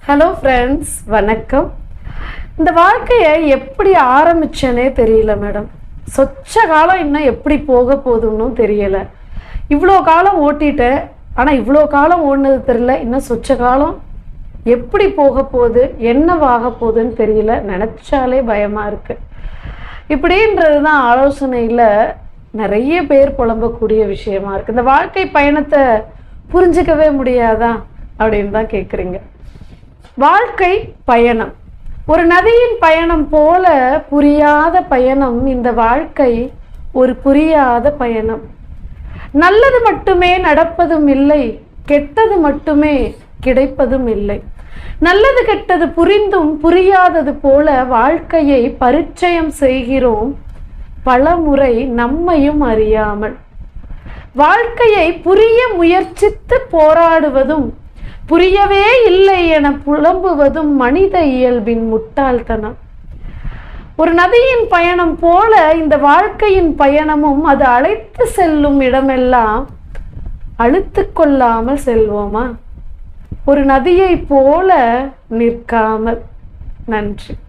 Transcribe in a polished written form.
Hello friends, வணக்கம். இந்த வாழ்க்கையை எப்படி ஆரம்பிச்சேனே தெரியல மேடம். சொச்ச காலம் இன்னும் எப்படி போக போகுதுன்னு தெரியலை. இவ்வளோ காலம் ஓட்டிட்டேன், ஆனால் இவ்வளோ காலம் ஓடினது தெரியல. இன்னும் சொச்ச காலம் எப்படி போக போகுது, என்னவாக போகுதுன்னு தெரியல. நினச்சாலே பயமாக இருக்குது. இப்படின்றது தான் ஆலோசனையில் நிறைய பேர் புலம்பக்கூடிய விஷயமா இருக்குது. இந்த வாழ்க்கை பயணத்தை புரிஞ்சிக்கவே முடியாதா அப்படின்னு தான் கேட்குறீங்க. வாழ்க்கை பயணம் ஒரு நதியின் பயணம் போல புரியாத பயணம். இந்த வாழ்க்கை ஒரு புரியாத பயணம். நல்லது மட்டுமே நடப்பதும் இல்லை, கெட்டது மட்டுமே கிடைப்பதும் இல்லை. நல்லது கெட்டது புரிந்தும் புரியாதது போல வாழ்க்கையை பரிச்சயம் செய்கிறோம் பல முறை நம்மையும் அறியாமல். வாழ்க்கையை புரிய முயற்சித்து போராடுவதும் புரியவே இல்லை என புலம்புவதும் மனித இயல்பின் முட்டாள்தனம். ஒரு நதியின் பயணம் போல இந்த வாழ்க்கையின் பயணமும் அது அழைத்து செல்லும் இடமெல்லாம் அழுத்து கொள்ளாமல் செல்வோமா? ஒரு நதியை போல நிற்காமல். நன்றி.